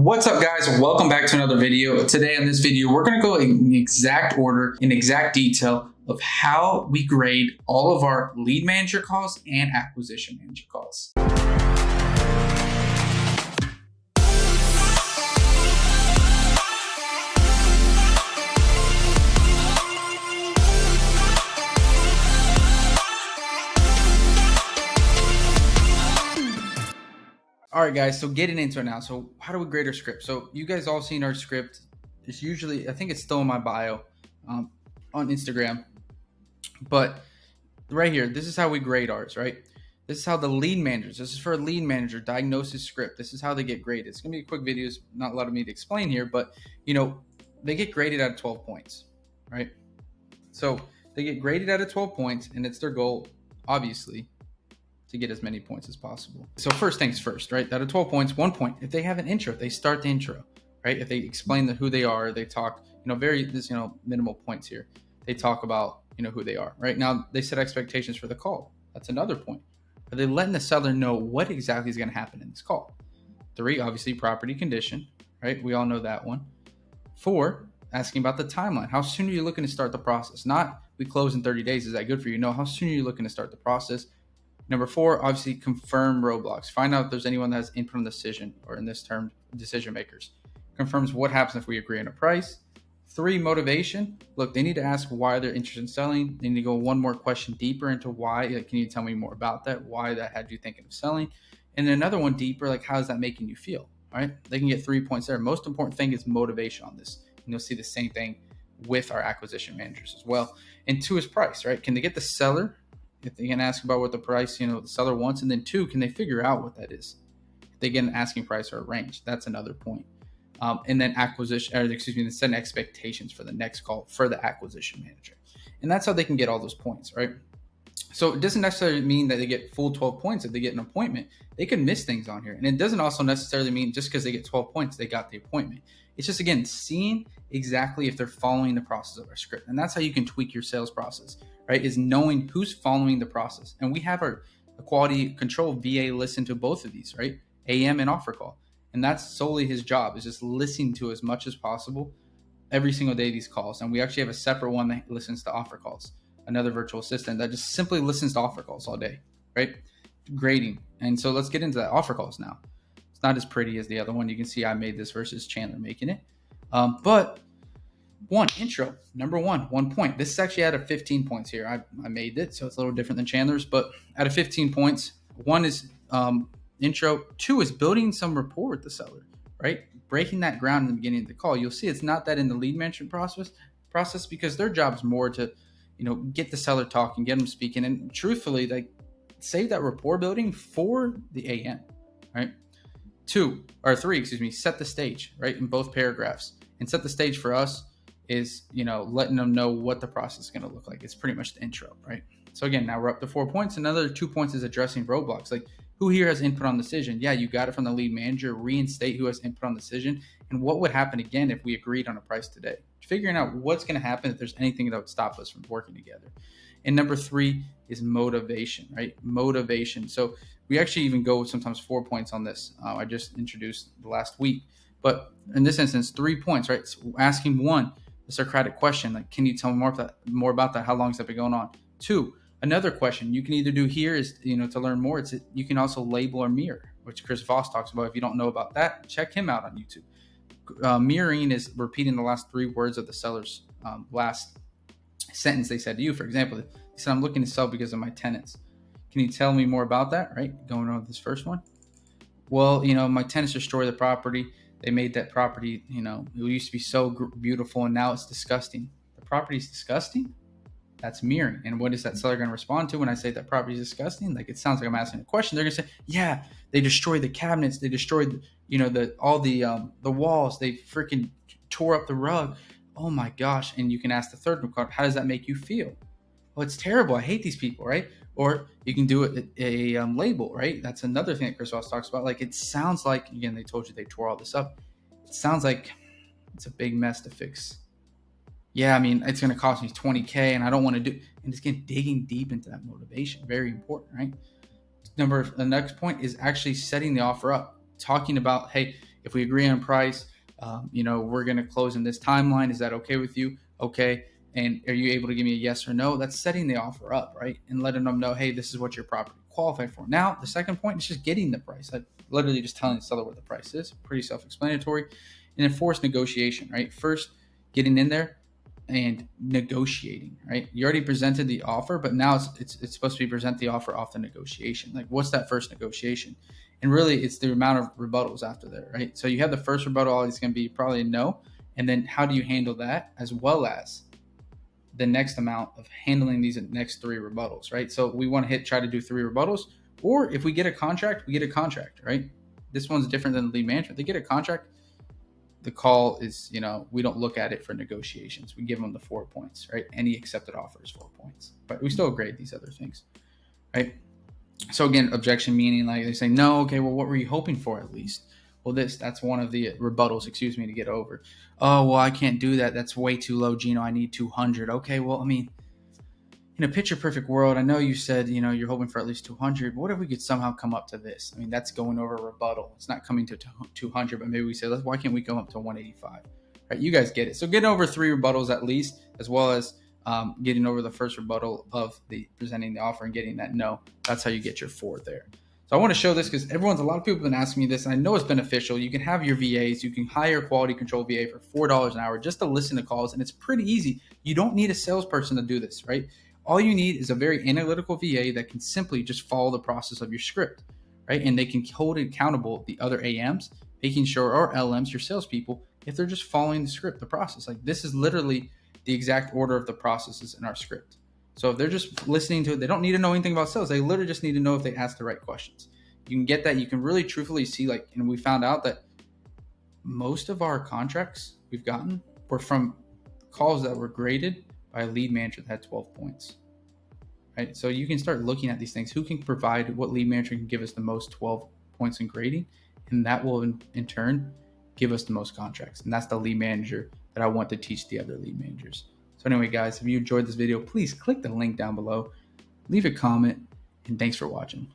What's up, guys? Welcome back to another video. Today in this video, we're going to go in exact order, in exact detail of how we grade all of our lead manager calls and acquisition manager calls. All right, guys, so getting into it now. So how do we grade our script? So you guys all seen our script. It's usually, I think it's still in my bio on Instagram. But right here, this is how we grade ours, right? This is how the lead managers, this is for a lead manager diagnosis script. This is how they get graded. It's going to be a quick video. It's not a lot of me to explain here, but, they get graded out of 12 points, right? So they get graded out of 12 points, and it's their goal, obviously, to get as many points as possible. So first things first, right? Out of 12 points, 1 point. If they have an intro, they start the intro, right? If they explain who they are, they talk, minimal points here. They talk about, who they are, right? Now they set expectations for the call. That's another point. Are they letting the seller know what exactly is going to happen in this call? 3, obviously property condition, right? We all know that one. 4, asking about the timeline. How soon are you looking to start the process? Not we close in 30 days. Is that good for you? No, how soon are you looking to start the process? Number 4, obviously confirm roadblocks. Find out if there's anyone that has input on the decision, or in this term, decision makers. Confirms what happens if we agree on a price. 3, motivation. Look, they need to ask why they're interested in selling. They need to go one more question deeper into why. Like, can you tell me more about that? Why that had you thinking of selling? And then another one deeper, like, how is that making you feel? All right, they can get 3 points there. Most important thing is motivation on this. And you'll see the same thing with our acquisition managers as well. And 2 is price, right? Can they get the seller? If they can ask about what the price, the seller wants. And then 2, can they figure out what that is? If they get an asking price or a range, that's another point. And then setting expectations for the next call for the acquisition manager. And that's how they can get all those points, right? So it doesn't necessarily mean that they get full 12 points. If they get an appointment, they can miss things on here. And it doesn't also necessarily mean just because they get 12 points, they got the appointment. It's just, again, seeing exactly if they're following the process of our script. And that's how you can tweak your sales process, right? Is knowing who's following the process. And we have our quality control VA listen to both of these, right? AM and offer call. And that's solely his job, is just listening to as much as possible every single day these calls. And we actually have a separate one that listens to offer calls, another virtual assistant that just simply listens to offer calls all day, right? Grading. And so let's get into that offer calls now. It's not as pretty as the other one. You can see I made this versus Chandler making it. But one, intro, number 1 point. This is actually out of 15 points here. I made it, so it's a little different than Chandler's, but out of 15 points, 1 is intro. 2 is building some rapport with the seller, right? Breaking that ground in the beginning of the call. You'll see it's not that in the lead management process because their job is more to, get the seller talking, get them speaking, and truthfully, like, save that rapport building for the AM, right? 3, set the stage, right? In both paragraphs. And set the stage for us is, letting them know what the process is going to look like. It's pretty much the intro, right? So again, now we're up to 4 points. Another 2 points is addressing roadblocks. Like, who here has input on the decision? Yeah, you got it from the lead manager. Reinstate who has input on the decision. And what would happen again if we agreed on a price today? Figuring out what's going to happen if there's anything that would stop us from working together. And number 3 is motivation, right? Motivation. So we actually even go sometimes 4 points on this. I just introduced the last week. But in this instance, 3 points, right? So asking 1, the Socratic question, like, can you tell me more about that? How long has that been going on? 2, another question you can either do here is, to learn more, you can also label or mirror, which Chris Voss talks about. If you don't know about that, check him out on YouTube. Mirroring is repeating the last 3 words of the seller's last sentence they said to you. For example, they said, I'm looking to sell because of my tenants. Can you tell me more about that, right? Going on with this first one. Well, my tenants destroyed the property. They made that property, it used to be so beautiful and now it's disgusting. The property is disgusting? That's mirroring. And what is that seller going to respond to when I say that property is disgusting? Like, it sounds like I'm asking a question. They're going to say, yeah, they destroyed the cabinets. They destroyed, all the walls. They freaking tore up the rug. Oh my gosh. And you can ask the third one, how does that make you feel? Well, it's terrible. I hate these people, right? Or you can do a label, right? That's another thing that Chris Voss talks about. Like, it sounds like, again, they told you they tore all this up. It sounds like it's a big mess to fix. Yeah, I mean, it's going to cost me $20K and I don't want to do, and it's again, digging deep into that motivation. Very important, right? The next point is actually setting the offer up, talking about, hey, if we agree on price, we're going to close in this timeline. Is that okay with you? Okay. And are you able to give me a yes or no? That's setting the offer up, right? And letting them know, hey, this is what your property qualified for. Now, the second point is just getting the price. I literally just telling the seller what the price is. Pretty self-explanatory. And enforced negotiation, right? First, getting in there and negotiating, right? You already presented the offer, but now it's supposed to be present the offer off the negotiation. Like, what's that first negotiation? And really, it's the amount of rebuttals after there, right? So you have the first rebuttal, always going to be probably a no. And then how do you handle that, as well as the next amount of handling these next 3 rebuttals, right? So we want to try to do 3 rebuttals, or if we get a contract, we get a contract, right? This one's different than the lead management. They get a contract. The call is, we don't look at it for negotiations. We give them the 4 points, right? Any accepted offer is 4 points, but we still grade these other things, right? So again, objection meaning like they say, no, okay, well, what were you hoping for at least? Well, that's one of the rebuttals, to get over. Oh, well, I can't do that. That's way too low, Gino. I need 200. Okay, well, I mean, in a picture perfect world, I know you said, you're hoping for at least 200. But what if we could somehow come up to this? I mean, that's going over a rebuttal. It's not coming to 200, but maybe we say, why can't we go up to 185? Right? You guys get it. So getting over 3 rebuttals at least, as well as getting over the first rebuttal of the presenting the offer and getting that no. That's how you get your 4 there. So I want to show this because a lot of people have been asking me this, and I know it's beneficial. You can have your VAs. You can hire a quality control VA for $4 an hour just to listen to calls, and it's pretty easy. You don't need a salesperson to do this, right? All you need is a very analytical VA that can simply just follow the process of your script, right? And they can hold accountable the other AMs, making sure, or LMs, your salespeople, if they're just following the script, the process. Like, this is literally the exact order of the processes in our script. So if they're just listening to it, they don't need to know anything about sales. They literally just need to know if they ask the right questions. You can get that. You can really truthfully see, and we found out that most of our contracts we've gotten were from calls that were graded by a lead manager that had 12 points, right? So you can start looking at these things. Who can provide, what lead manager can give us the most 12 points in grading? And that will in turn give us the most contracts. And that's the lead manager that I want to teach the other lead managers. So anyway, guys, if you enjoyed this video, please click the link down below, leave a comment, and thanks for watching.